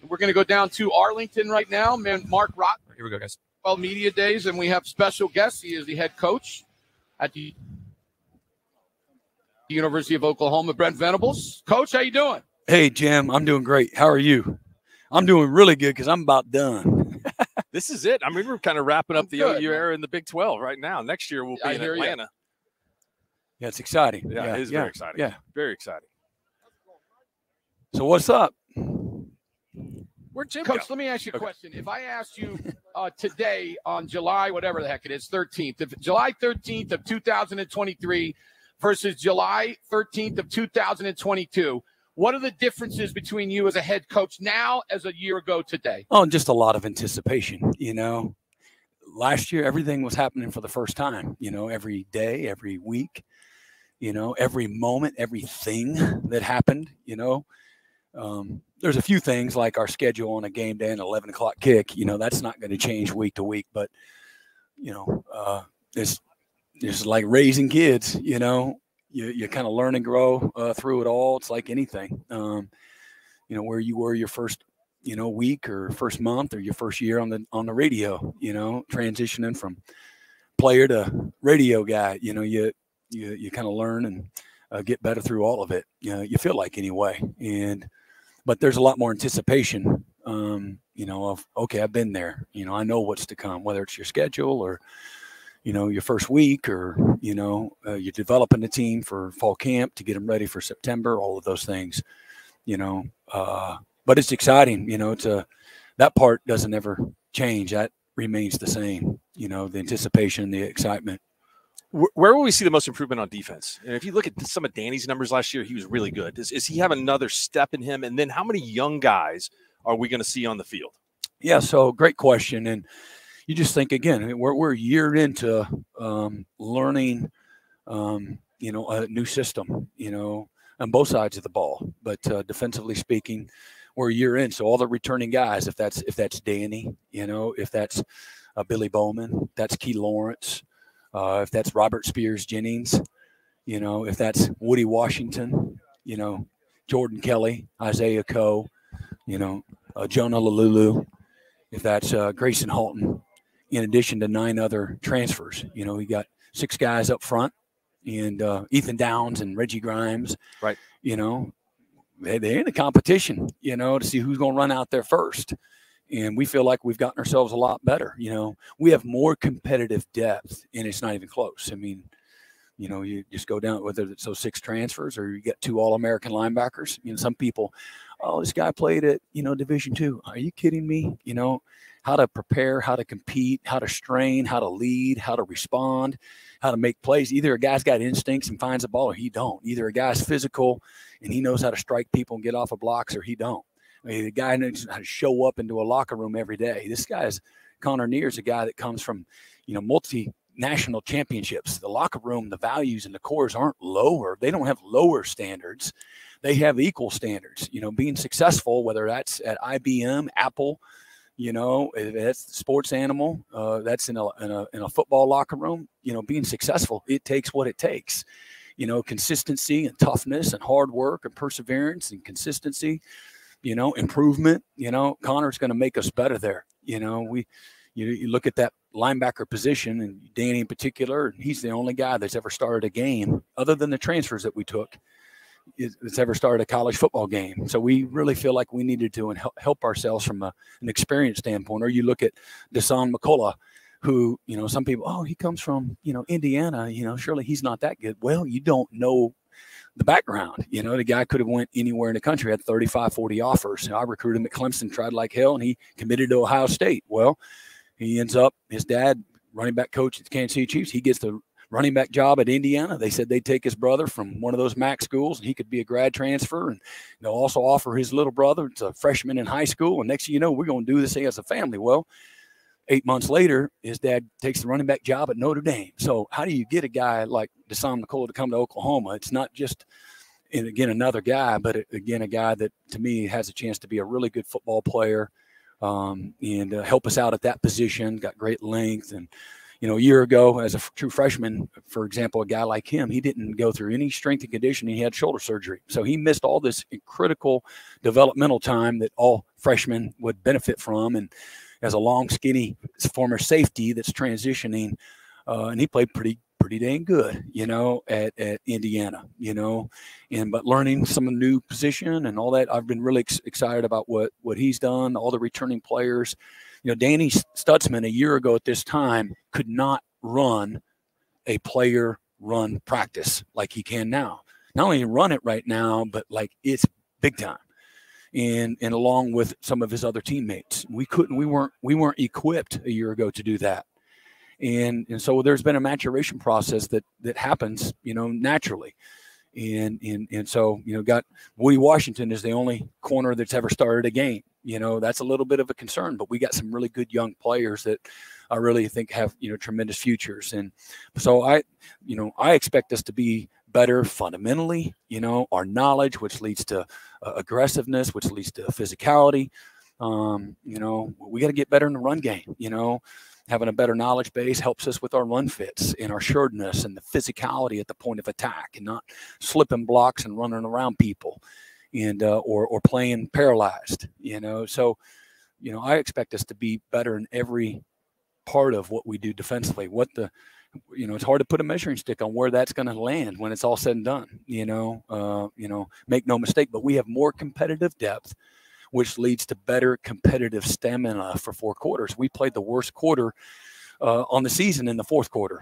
We're going to go down to Arlington right now. Man, Mark Rodgers. Here we go, guys. Well, media days, and we have special guests. He is the head coach at the University of Oklahoma, Brent Venables. Coach, how you doing? Hey, Jim, I'm doing great. How are you? I'm doing really good because I'm about done. This is it. I mean, we're kind of wrapping up the good, OU era in the Big 12 right now. Next year we'll be in Atlanta. Yeah, it's exciting. Yeah, it is very exciting. Yeah, very exciting. So what's up? Where'd Jim Coach, go? let me ask you a question. If I asked you today on July, whatever the heck it is, 13th, July 13th of 2023 versus July 13th of 2022, what are the differences between you as a head coach now as a year ago today? Oh, just a lot of anticipation. You know, last year, everything was happening for the first time, you know, every day, every week, you know, every moment, everything that happened, you know. There's a few things like our schedule on a game day and 11 o'clock kick, you know, that's not going to change week to week, but, you know, it's like raising kids, you know, you kind of learn and grow through it all. It's like anything, you know, where you were your first, you know, week or first month or your first year on the radio, you know, transitioning from player to radio guy, you know, you kind of learn and get better through all of it. You know, you feel like anyway. But there's a lot more anticipation, you know, of, okay, I've been there, you know, I know what's to come, whether it's your schedule or, you know, your first week or, you know, you're developing a team for fall camp to get them ready for September, all of those things, you know, but it's exciting, you know, that part doesn't ever change. That remains the same, you know, the anticipation, the excitement. Where will we see the most improvement on defense? And if you look at some of Danny's numbers last year, he was really good. Is he have another step in him? And then how many young guys are we going to see on the field? Yeah, so great question. And you just think, again, we're a year into learning, you know, a new system, you know, on both sides of the ball. But defensively speaking, we're a year in. So all the returning guys, if that's Danny, you know, if that's Billy Bowman, that's Key Lawrence, if that's Robert Spears Jennings, you know, if that's Woody Washington, you know, Jordan Kelly, Isaiah Coe, you know, Jonah Lalulu, if that's Grayson Halton, in addition to 9 other transfers. You know, we got 6 guys up front and Ethan Downs and Reggie Grimes. Right. You know, they're in a competition, you know, to see who's going to run out there first. And we feel like we've gotten ourselves a lot better. You know, we have more competitive depth, and it's not even close. I mean, you know, you just go down, whether it's those 6 transfers or you get 2 All-American linebackers. You know, some people, oh, this guy played at, you know, Division II. Are you kidding me? You know, how to prepare, how to compete, how to strain, how to lead, how to respond, how to make plays. Either a guy's got instincts and finds the ball or he don't. Either a guy's physical and he knows how to strike people and get off of blocks or he don't. I mean, the guy knows how to show up into a locker room every day. This guy's Connor Neer's a guy that comes from, you know, multinational championships. The locker room, the values and the cores aren't lower. They don't have lower standards. They have equal standards. You know, being successful, whether that's at IBM, Apple, you know, if that's sports animal, that's in a football locker room. You know, being successful, it takes what it takes. You know, consistency and toughness and hard work and perseverance and consistency. You know, improvement, you know, Connor's going to make us better there. You know, you look at that linebacker position and Danny in particular, and he's the only guy that's ever started a game other than the transfers that we took that's ever started a college football game. So we really feel like we needed to help ourselves from an experience standpoint. Or you look at Dasan McCullough, who, you know, some people, oh, he comes from, you know, Indiana, you know, surely he's not that good. Well, you don't know the background. You know, the guy could have went anywhere in the country, had 35, 40 offers. I recruited him at Clemson, tried like hell, and he committed to Ohio State. Well, he ends up, his dad, running back coach at the Kansas City Chiefs, he gets the running back job at Indiana. They said they'd take his brother from one of those MAC schools, and he could be a grad transfer. And they'll also offer his little brother, it's a freshman in high school. And next thing you know, we're going to do this thing as a family. Well, 8 months later, his dad takes the running back job at Notre Dame. So how do you get a guy like Dasan McCullough to come to Oklahoma? It's not just, and again, another guy, but again, a guy that to me has a chance to be a really good football player and help us out at that position, got great length and, a year ago as a true freshman, for example, a guy like him, he didn't go through any strength and conditioning. He had shoulder surgery. So he missed all this critical developmental time that all freshmen would benefit from. And as a long, skinny former safety that's transitioning, and he played pretty dang good, at Indiana, but learning some new position and all that. I've been really excited about what he's done, all the returning players. Danny Stutzman a year ago at this time could not run a player run practice like he can now. Not only run it right now, but like it's big time. And along with some of his other teammates, we weren't equipped a year ago to do that. And so there's been a maturation process that happens, naturally. And so, got Woody Washington is the only corner that's ever started a game. That's a little bit of a concern, but we got some really good young players that I really think have, tremendous futures. And so I expect us to be better fundamentally, our knowledge, which leads to aggressiveness, which leads to physicality. We got to get better in the run game, having a better knowledge base helps us with our run fits and our sureness and the physicality at the point of attack and not slipping blocks and running around people and or playing paralyzed, So, I expect us to be better in every part of what we do defensively. It's hard to put a measuring stick on where that's going to land when it's all said and done, make no mistake, but we have more competitive depth, which leads to better competitive stamina for 4 quarters. We played the worst quarter on the season in the fourth quarter,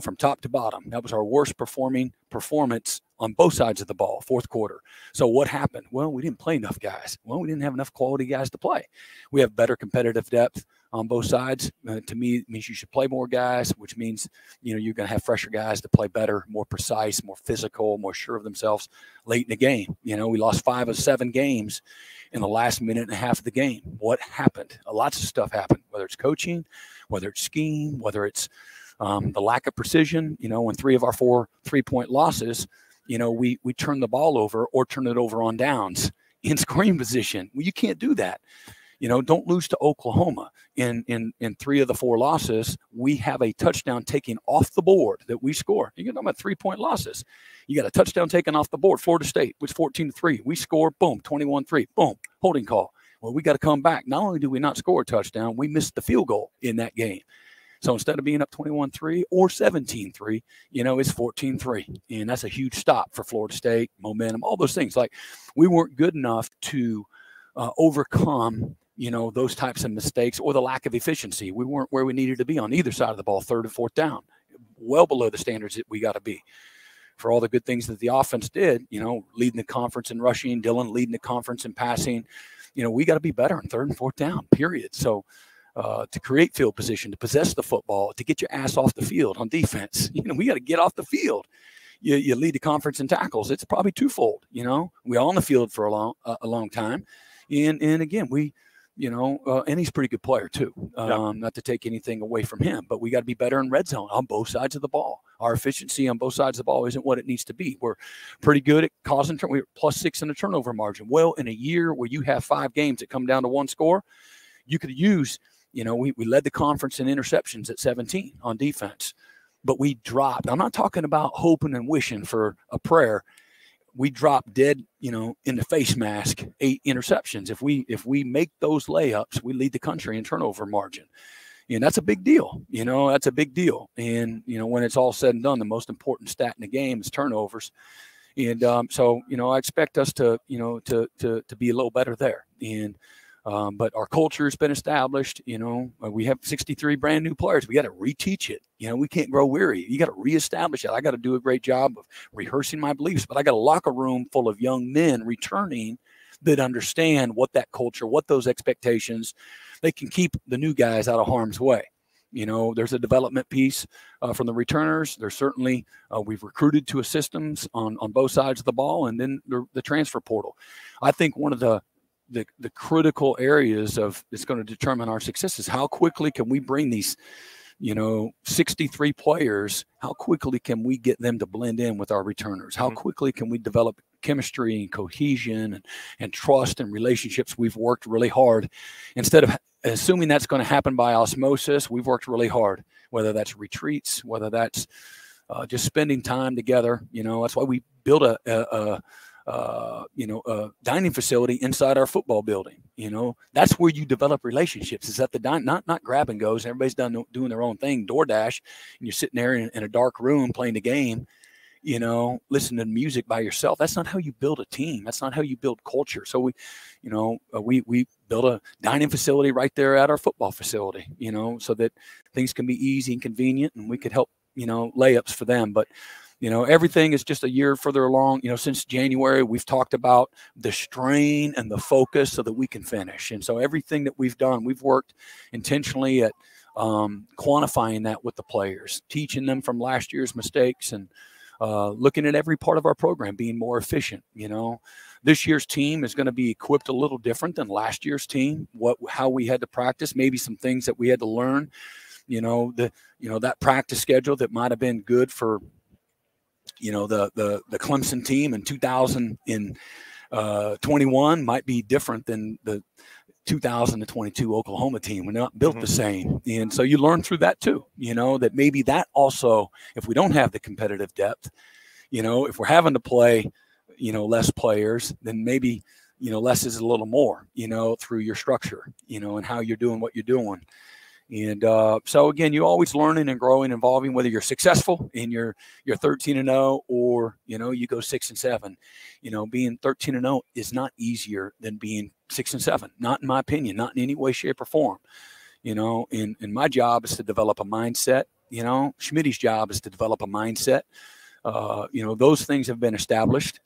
from top to bottom. That was our worst performance on both sides of the ball, fourth quarter. So what happened? Well, we didn't play enough guys. Well, we didn't have enough quality guys to play. We have better competitive depth on both sides. To me, it means you should play more guys, which means, you're going to have fresher guys to play better, more precise, more physical, more sure of themselves late in the game. We lost 5 of 7 games in the last minute and a half of the game. What happened? Lots of stuff happened, whether it's coaching, whether it's scheme, whether it's the lack of precision. When 3 of our 4 3-point losses, we turned the ball over or turned it over on downs in scoring position. Well, you can't do that. Don't lose to Oklahoma. In 3 of the 4 losses, we have a touchdown taken off the board that we score. You're talking about 3-point losses. You got a touchdown taken off the board. Florida State was 14-3. We score, boom, 21-3, boom, holding call. Well, we got to come back. Not only do we not score a touchdown, we missed the field goal in that game. So instead of being up 21-3 or 17-3, it's 14-3. And that's a huge stop for Florida State, momentum, all those things. Like, we weren't good enough to overcome, those types of mistakes or the lack of efficiency. We weren't where we needed to be on either side of the ball, 3rd and 4th down, well below the standards that we got to be. For all the good things that the offense did, leading the conference in rushing, Dylan leading the conference in passing, we got to be better in 3rd and 4th down, period. So to create field position, to possess the football, to get your ass off the field on defense, we got to get off the field. You lead the conference in tackles. It's probably twofold. We're on the field for a long time. And again, and he's a pretty good player too. Not to take anything away from him, but we got to be better in red zone on both sides of the ball. Our efficiency on both sides of the ball isn't what it needs to be. We're pretty good at causing turn. We're +6 in the turnover margin. Well, in a year where you have 5 games that come down to 1 score, you could use, we led the conference in interceptions at 17 on defense, but we dropped. I'm not talking about hoping and wishing for a prayer. We dropped dead, in the face mask 8 interceptions. If we make those layups, we lead the country in turnover margin. And that's a big deal. That's a big deal. And, when it's all said and done, the most important stat in the game is turnovers. And so, I expect us to be a little better there. And but our culture has been established. We have 63 brand new players. We got to reteach it. We can't grow weary. You got to reestablish it. I got to do a great job of rehearsing my beliefs, but I got a locker room full of young men returning that understand what that culture, what those expectations, they can keep the new guys out of harm's way. There's a development piece from the returners. There's certainly we've recruited to a systems on both sides of the ball, and then the transfer portal. I think one of the critical areas of it's going to determine our success is how quickly can we bring these 63 players, how quickly can we get them to blend in with our returners? How quickly can we develop chemistry and cohesion and trust and relationships, we've worked really hard. Instead of assuming that's going to happen by osmosis, we've worked really hard, whether that's retreats, whether that's just spending time together. That's why we built a dining facility inside our football building. That's where you develop relationships. Is at the not grab and goes. Everybody's doing their own thing, DoorDash, and you're sitting there in a dark room playing the game, listening to music by yourself. That's not how you build a team. That's not how you build culture. So we built a dining facility right there at our football facility, so that things can be easy and convenient, and we could help, layups for them. But everything is just a year further along. Since January, we've talked about the strain and the focus so that we can finish. And so everything that we've done, we've worked intentionally at quantifying that with the players, teaching them from last year's mistakes, and looking at every part of our program, being more efficient. This year's team is going to be equipped a little different than last year's team, how we had to practice, maybe some things that we had to learn, that practice schedule that might've been good for, the Clemson team in 2021 might be different than the 2022 Oklahoma team. We're not built the same. And so you learn through that too, that maybe that also, if we don't have the competitive depth, if we're having to play, less players, then maybe, less is a little more, through your structure, and how you're doing what you're doing. And so again, you're always learning and growing, evolving, whether you're successful and you're 13-0 or, you go 6-7. Being 13-0 is not easier than being 6-7, not in my opinion, not in any way, shape, or form. And my job is to develop a mindset. Schmitty's job is to develop a mindset. Those things have been established.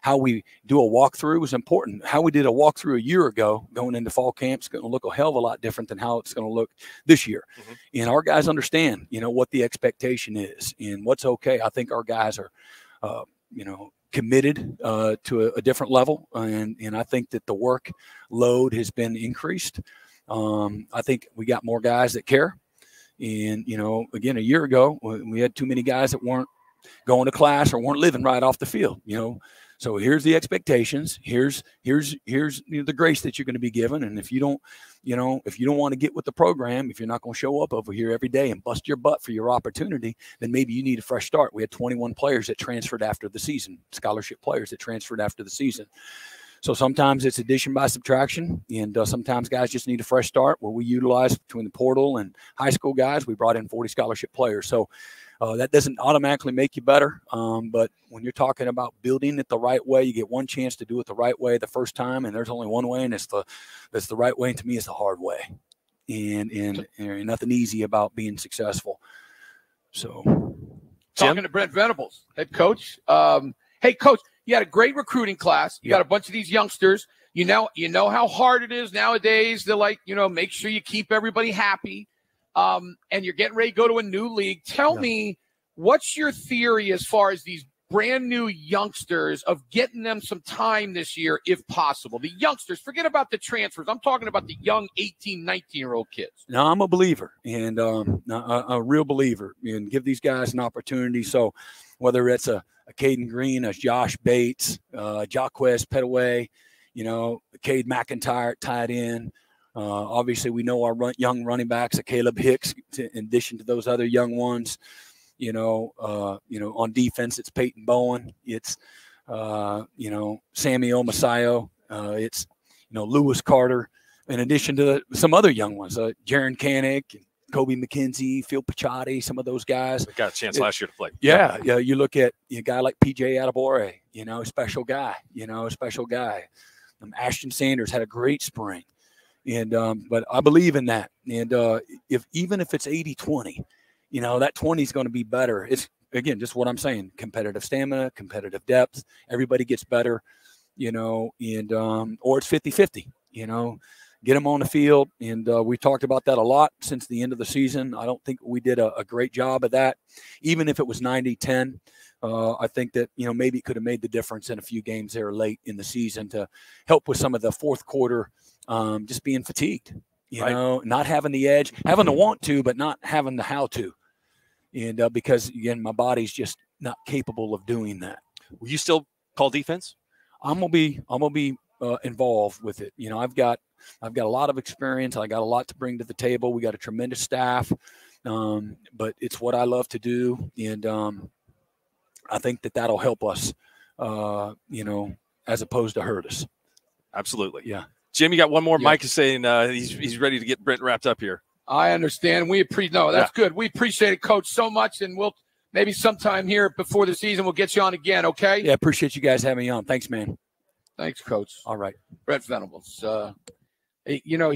How we do a walkthrough is important. How we did a walkthrough a year ago going into fall camp is going to look a hell of a lot different than how it's going to look this year. And our guys understand, what the expectation is and what's okay. I think our guys are, committed to a different level. And I think that the workload has been increased. I think we got more guys that care. And, again, a year ago, we had too many guys that weren't going to class or weren't living right off the field, So here's the expectations. Here's the grace that you're going to be given. And if you don't want to get with the program, if you're not going to show up over here every day and bust your butt for your opportunity, then maybe you need a fresh start. We had 21 players that transferred after the season, scholarship players that transferred after the season. So sometimes it's addition by subtraction, and sometimes guys just need a fresh start. Where we utilize between the portal and high school guys, we brought in 40 scholarship players. So that doesn't automatically make you better. But when you're talking about building it the right way, you get one chance to do it the right way the first time, and there's only one way, and that's the right way. And to me, it's the hard way. And there's nothing easy about being successful. So, talking to Brent Venables, head coach. Hey, coach, you had a great recruiting class. You got a bunch of these youngsters. You know how hard it is nowadays to make sure you keep everybody happy. And you're getting ready to go to a new league. Tell me, what's your theory as far as these brand new youngsters of getting them some time this year, if possible? The youngsters, forget about the transfers. I'm talking about the young 18, 19-year-old kids. No, I'm a believer, and a real believer, and give these guys an opportunity. So whether it's a Caden Green, a Josh Bates, Jaquez Petaway, Cade McIntyre tied in. Obviously, we know our young running backs, Caleb Hicks, in addition to those other young ones. On defense, it's Peyton Bowen. It's, Sammy Omasayo. It's, Lewis Carter, in addition to some other young ones, Jaron Kanik, Kobe McKenzie, Phil Picciotti, some of those guys. They got a chance last year to play. Yeah. You look at a guy like PJ Adebore, special guy, Ashton Sanders had a great spring. And but I believe in that. And even if it's 80-20, that 20 is going to be better. It's, again, just what I'm saying, competitive stamina, competitive depth. Everybody gets better, and or it's 50-50, get them on the field. And we talked about that a lot since the end of the season. I don't think we did a great job of that. Even if it was 90-10, I think that, maybe it could have made the difference in a few games there late in the season to help with some of the fourth quarter just being fatigued, not having the edge, having the want to, but not having the how to. And because, again, my body's just not capable of doing that. Were you still call defense? I'm gonna be involved with it. You know, I've got a lot of experience. I got a lot to bring to the table. We got a tremendous staff, but it's what I love to do, and I think that'll help us. You know, as opposed to hurt us. Absolutely. Yeah. Jim, you got one more. Yeah. Mike is saying he's ready to get Brent wrapped up here. I understand. That's good. We appreciate it, Coach, so much, and we'll maybe sometime here before the season we'll get you on again. Okay. Yeah, appreciate you guys having me on. Thanks, man. Thanks, Coach. All right. Brent Venables. You know,